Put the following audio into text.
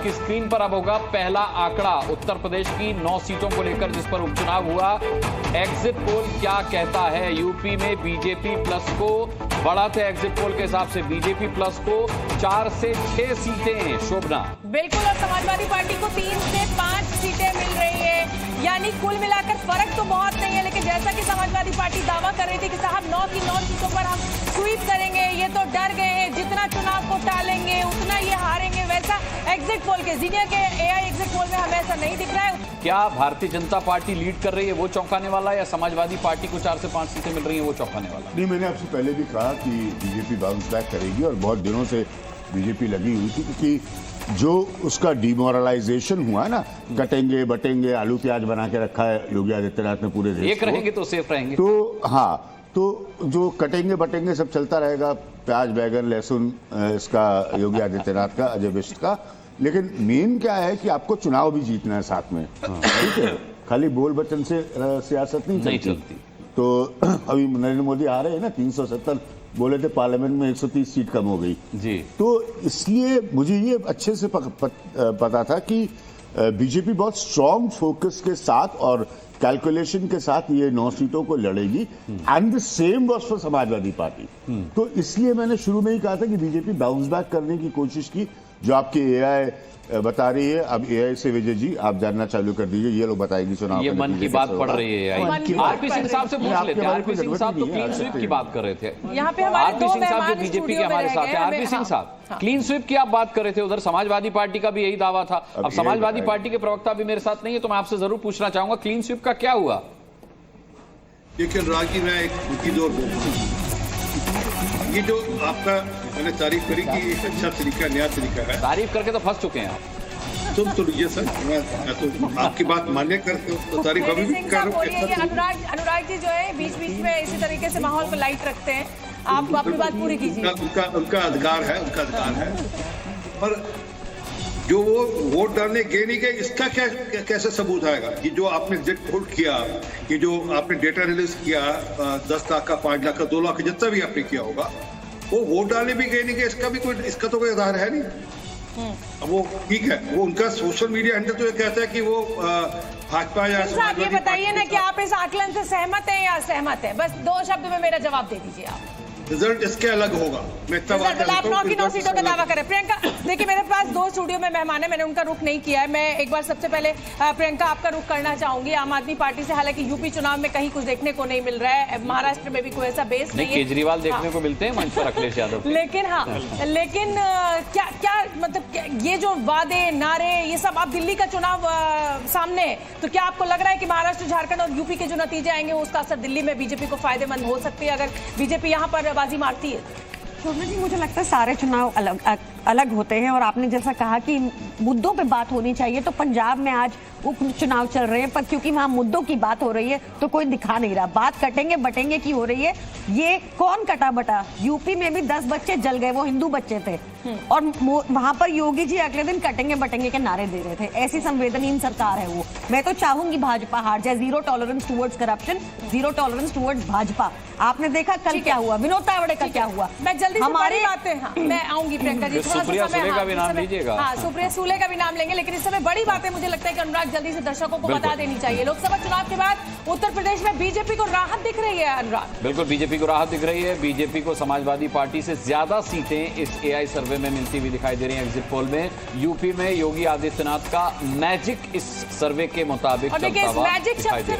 आपकी स्क्रीन पर अब होगा पहला आंकड़ा उत्तर प्रदेश की 9 सीटों को लेकर जिस पर उपचुनाव हुआ। एग्जिट पोल क्या कहता है? यूपी में बीजेपी प्लस को बढ़ाते एग्जिट पोल के हिसाब से बीजेपी प्लस को 4 से 6 सीटें। शोभना बिल्कुल, और समाजवादी पार्टी को 3 से 5 सीटें मिल रही है, यानी कुल मिलाकर फर्क तो बहुत नहीं है। लेकिन जैसा कि समाजवादी पार्टी दावा कर रही थी कि साहब 9 की 9 सीटों पर हम स्वीप करेंगे, ये तो डर गए हैं, जितना चुनाव को टालेंगे उतना ये हारेंगे, वैसा एग्जिट पोल के जीनिया के एआई एग्जिट पोल में हमें ऐसा नहीं दिख रहा है। क्या भारतीय जनता पार्टी लीड कर रही है वो चौंकाने वाला है, या समाजवादी पार्टी को 4 से 5 सीटें मिल रही है वो चौंकाने वाला? नहीं, मैंने आपसे पहले भी कहा कि बीजेपी बाउंस बैक करेगी और बहुत दिनों से बीजेपी लगी हुई थी, क्योंकि जो उसका डिमोरलाइजेशन हुआ ना, कटेंगे बटेंगे आलू प्याज बना के रखा है योगी आदित्यनाथ ने पूरे देश एक रहेंगे तो सेफ रहेंगे। तो हाँ, तो जो कटेंगे बटेंगे सब चलता रहेगा, प्याज बैगन लहसुन इसका योगी आदित्यनाथ का, अजय बिष्ट का। लेकिन मेन क्या है कि आपको चुनाव भी जीतना है साथ में, ठीक है? खाली बोल बचन से सियासत नहीं चलती। तो अभी नरेंद्र मोदी आ रहे हैं ना, 370 बोले थे, पार्लियामेंट में 130 सीट कम हो गई जी। तो इसलिए मुझे ये अच्छे से पता था कि बीजेपी बहुत स्ट्रॉन्ग फोकस के साथ और कैलकुलेशन के साथ ये 9 सीटों को लड़ेगी। And the same was for Samajwadi party. तो इसलिए मैंने शुरू में ही कहा था कि बीजेपी बाउंस बैक करने की कोशिश की। जो आपकी एआई बता रही है, अब एआई से विजय जी आप जानना चालू कर दीजिए, ये लोग बताएंगी चुनाव। ये मन की बात पढ़ रही है। आरपी सिंह साहब से पूछ लेते हैं। आरपी सिंह साहब तो क्लीन स्वीप की बात कर रहे थे। यहाँ पे हमारे आरपी सिंह साहब जो बीजेपी के हमारे साथ है। आरपी सिंह साहब क्लीन स्वीप की आप बात कर रहे थे, उधर समाजवादी पार्टी का भी यही दावा था। अब समाजवादी पार्टी के प्रवक्ता भी मेरे साथ नहीं है, तो मैं आपसे जरूर पूछना चाहूंगा क्लीन स्वीप का क्या हुआ? लेकिन रागी मैं एक चीज और बोलूँ, ये जो आपका मैंने तारीफ करी कि एक अच्छा तरीका, नया तरीका है। तारीफ करके तो फंस चुके हैं आप। तुम तो लीजिए सर, मैं तो आपकी बात मान्य करते हो, तो तारीफ अभी भी कर रहा हूँ। अनुराग जी जो है बीच बीच में इसी तरीके से माहौल को लाइट रखते हैं, आप अपनी बात पूरी कीजिए। उनका अधिकार है, उनका अधिकार है। पर जो वो वोट डालने गए नहीं गए, इसका क्या कैसे सबूत आएगा? कि जो आपने एग्जिट पोल किया, कि जो आपने डेटा रिलीज किया 10 लाख का, 5 लाख का, 2 लाख का, जितना भी आपने किया होगा, वो वोट डालने भी गए नहीं गए, इसका तो कोई आधार है नहीं। अब वो ठीक है, वो उनका सोशल मीडिया हैंडल तो ये कहता है कि वो भाजपा या साहब ये बताइए ना कि आप इस आकलन से सहमत हैं या असहमत हैं? बस 2 शब्द में मेरा जवाब दे दीजिए आप। रिजल्ट इसके अलग होगा। मैं आप 9 की 9 सीटों का दावा करें। प्रियंका देखिए, मेरे पास 2 स्टूडियो में मेहमान है, मैंने उनका रुख नहीं किया है। मैं एक बार सबसे पहले प्रियंका आपका रुख करना चाहूंगी। आम आदमी पार्टी से हालांकि यूपी चुनाव में कहीं कुछ देखने को नहीं मिल रहा है, महाराष्ट्र में भी कोई ऐसा बेस नहीं है। केजरीवाल देखने को मिलते हैं मंच पर, अखिलेश यादव। लेकिन क्या मतलब ये जो वादे नारे ये सब, आप दिल्ली का चुनाव सामने है, तो क्या आपको लग रहा है कि महाराष्ट्र, झारखंड और यूपी के जो नतीजे आएंगे उसका असर दिल्ली में बीजेपी को फायदेमंद हो सकती है अगर बीजेपी यहाँ पर बाजी मारती है? शोभना जी, मुझे लगता है सारे चुनाव अलग होते हैं, और आपने जैसा कहा कि मुद्दों पे बात होनी चाहिए, तो पंजाब में आज उपचुनाव चल रहे हैं, पर क्योंकि वहां मुद्दों की बात हो रही है तो कोई दिखा नहीं रहा। बात कटेंगे बटेंगे की हो रही है। ये कौन कटा बटा? यूपी में भी 10 बच्चे जल गए, वो हिंदू बच्चे थे, और वहां पर योगी जी अगले दिन कटेंगे बटेंगे के नारे दे रहे थे। ऐसी संवेदनहीन सरकार है वो। मैं तो चाहूंगी भाजपा हार जाए। 0 tolerance towards corruption, 0 tolerance towards Bhajpa. आपने देखा कल क्या हुआ, विनोद तावड़े का क्या हुआ। मैं जल्दी हमारी बातें, हाँ मैं आऊंगी प्रियंका जी, सुप्रिया सुले का भी नाम लीजिएगा। हाँ, सुप्रिया सुले का भी नाम लेंगे, लेकिन इस समय बड़ी बातें मुझे लगता है कि अनुराग जल्दी से दर्शकों को बता देनी चाहिए। लोकसभा चुनाव के बाद उत्तर प्रदेश में बीजेपी को राहत दिख रही है। अनुराग, बिल्कुल बीजेपी को राहत दिख रही है। बीजेपी को समाजवादी पार्टी से ज्यादा सीटें इस एआई सर्वे में मिलती हुई दिखाई दे रही हैं एग्जिट पोल में। यूपी में योगी आदित्यनाथ का मैजिक इस सर्वे के मुताबिक चलता हुआ दिखाई दे रहा है।